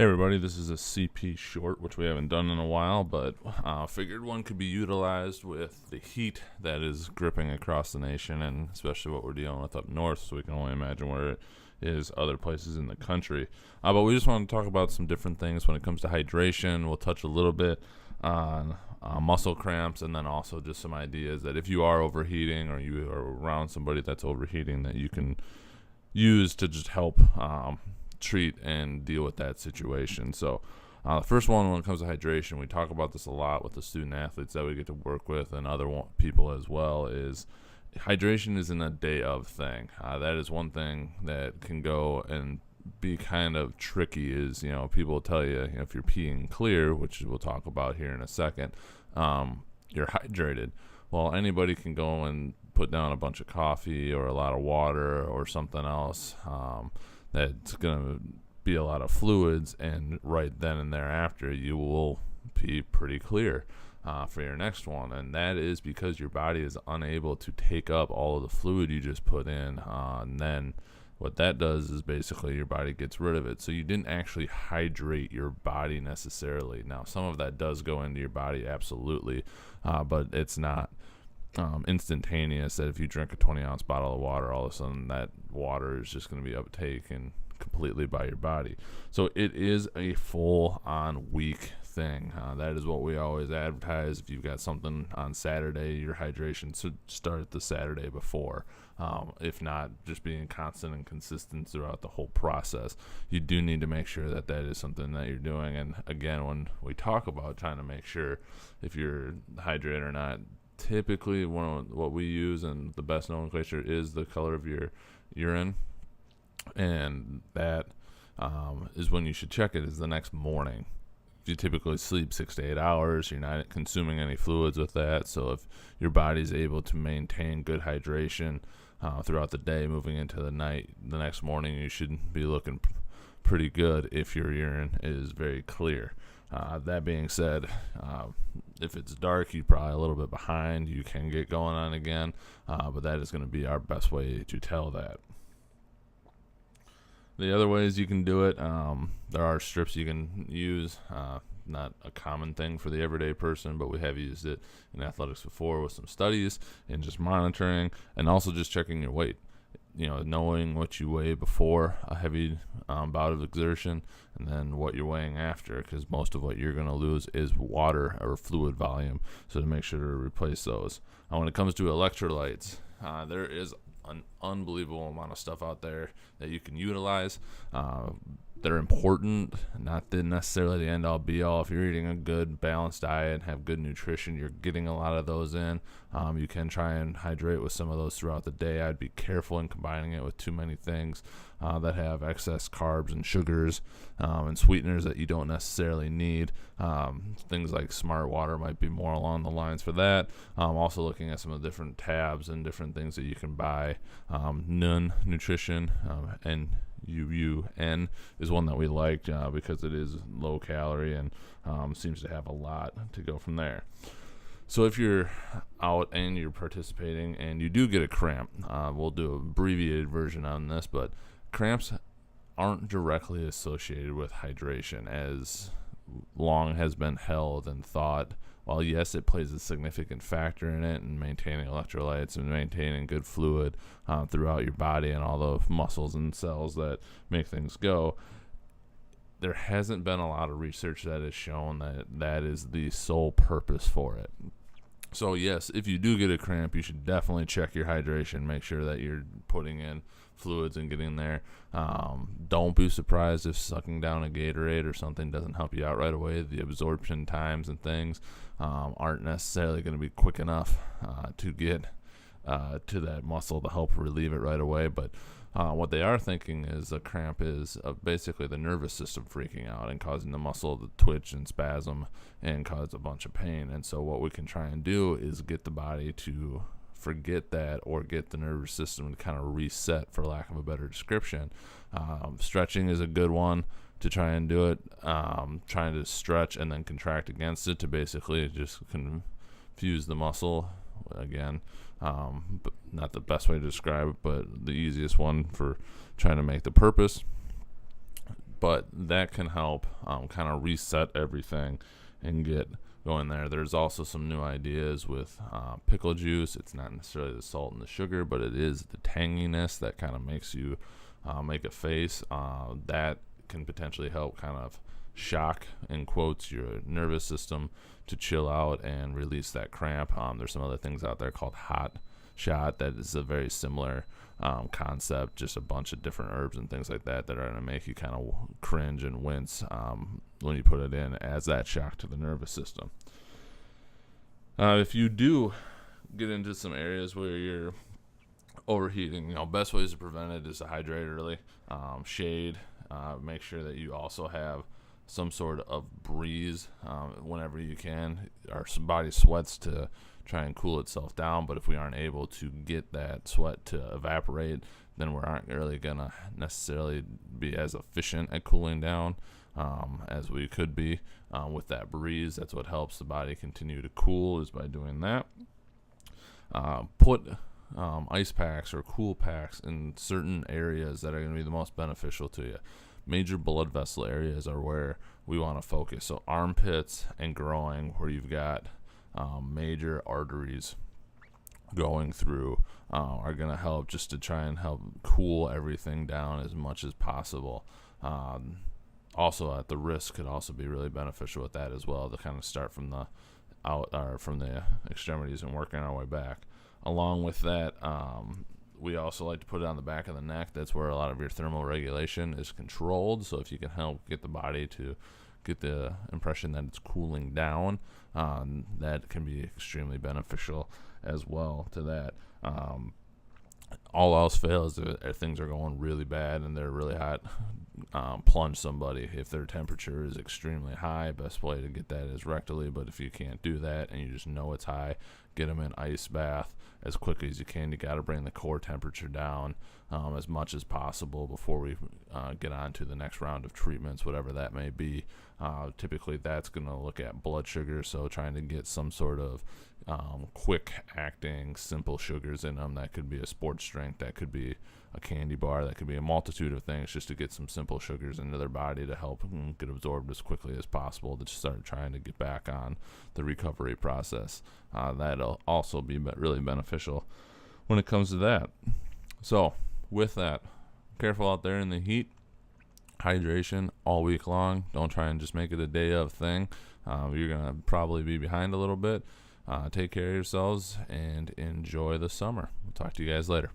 Hey everybody, this is a CP short, which we haven't done in a while, but figured one could be utilized with the heat that is gripping across the nation, and especially what we're dealing with up north, so we can only imagine where it is other places in the country. But we just want to talk about some different things when it comes to hydration. We'll touch a little bit on muscle cramps, and then also just some ideas that if you are overheating or you are around somebody that's overheating, that you can use to just help treat and deal with that situation. So the first one, when it comes to hydration, we talk about this a lot with the student athletes that we get to work with and other people as well, is hydration isn't a day of thing. That is one thing that can go and be kind of tricky is, people will tell you, if you're peeing clear, which we'll talk about here in a second, you're hydrated. Well, anybody can go and put down a bunch of coffee or a lot of water or something else that's going to be a lot of fluids, and right then and thereafter you will be pretty clear for your next one, and that is because your body is unable to take up all of the fluid you just put in, and then what that does is basically your body gets rid of it. So you didn't actually hydrate your body necessarily. Now, some of that does go into your body, absolutely, but it's not instantaneous that if you drink a 20-ounce bottle of water, all of a sudden that water is just going to be uptaken completely by your body. So it is a full-on week thing. That is what we always advertise. If you've got something on Saturday, your hydration should start the Saturday before. If not, just being constant and consistent throughout the whole process. You do need to make sure that that is something that you're doing. And again, when we talk about trying to make sure if you're hydrated or not, typically what we use, and the best nomenclature, is the color of your urine, and that is when you should check it, is the next morning. If you typically sleep 6 to 8 hours, you're not consuming any fluids with that, so if your body's able to maintain good hydration throughout the day, moving into the night, the next morning you should be looking pretty good if your urine is very clear. That being said, if it's dark, you're probably a little bit behind. You can get going on again, but that is going to be our best way to tell that. The other ways you can do it, there are strips you can use. Not a common thing for the everyday person, but we have used it in athletics before with some studies and just monitoring, and also just checking your weight. Knowing what you weigh before a heavy bout of exertion, and then what you're weighing after, because most of what you're going to lose is water or fluid volume, so to make sure to replace those. When it comes to electrolytes, there is an unbelievable amount of stuff out there that you can utilize. They're important, not necessarily the end-all be-all. If you're eating a good balanced diet and have good nutrition, you're getting a lot of those in. You can try and hydrate with some of those throughout the day. I'd be careful in combining it with too many things that have excess carbs and sugars and sweeteners that you don't necessarily need. Things like Smart Water might be more along the lines for that. Also looking at some of the different tabs and different things that you can buy. Nun Nutrition and UUN is one that we liked because it is low calorie and seems to have a lot to go from there. So if you're out and you're participating and you do get a cramp, we'll do an abbreviated version on this, but cramps aren't directly associated with hydration as long has been held and thought. While yes, it plays a significant factor in it and maintaining electrolytes and maintaining good fluid throughout your body and all the muscles and cells that make things go, there hasn't been a lot of research that has shown that that is the sole purpose for it. So yes, if you do get a cramp, you should definitely check your hydration, make sure that you're putting in fluids and getting there. Don't be surprised if sucking down a Gatorade or something doesn't help you out right away. The absorption times and things aren't necessarily going to be quick enough to get to that muscle to help relieve it right away, but what they are thinking is a cramp is basically the nervous system freaking out and causing the muscle to twitch and spasm and cause a bunch of pain. And so what we can try and do is get the body to forget that, or get the nervous system to kind of reset, for lack of a better description. Stretching is a good one to try and do it. Trying to stretch and then contract against it to basically just confuse the muscle. Again, but not the best way to describe it, but the easiest one for trying to make the purpose. but that can help kind of reset everything and get going there. There's also some new ideas with pickle juice. It's not necessarily the salt and the sugar, but it is the tanginess that kind of makes you make a face. That can potentially help kind of shock, in quotes, your nervous system to chill out and release that cramp. There's some other things out there called hot shot that is a very similar concept, just a bunch of different herbs and things like that that are going to make you kind of cringe and wince when you put it in as that shock to the nervous system. If you do get into some areas where you're overheating, best ways to prevent it is to hydrate early, shade, make sure that you also have some sort of breeze whenever you can. Our body sweats to try and cool itself down, but if we aren't able to get that sweat to evaporate, then we aren't really gonna necessarily be as efficient at cooling down as we could be with that breeze. That's what helps the body continue to cool, is by doing that. Put ice packs or cool packs in certain areas that are going to be the most beneficial to you. Major blood vessel areas are where we want to focus. So armpits and groin, where you've got major arteries going through, are going to help just to try and help cool everything down as much as possible. Also at the wrist could also be really beneficial with that as well, to kind of start from the extremities and working our way back. Along with that, we also like to put it on the back of the neck. That's where a lot of your thermal regulation is controlled. So if you can help get the body to get the impression that it's cooling down, that can be extremely beneficial as well to that. All else fails if things are going really bad and they're really hot, plunge somebody. If their temperature is extremely high, best way to get that is rectally. But if you can't do that and you just know it's high, get them in ice bath as quickly as you can. You got to bring the core temperature down as much as possible before we get on to the next round of treatments, whatever that may be. Typically that's going to look at blood sugar, so trying to get some sort of quick acting simple sugars in them. That could be a sports drink, that could be a candy bar, that could be a multitude of things, just to get some simple sugars into their body to help get absorbed as quickly as possible, to start trying to get back on the recovery process. That'll also be really beneficial when it comes to that. So with that, careful out there in the heat. Hydration all week long. Don't try and just make it a day of thing. You're going to probably be behind a little bit. Take care of yourselves and enjoy the summer. We'll talk to you guys later.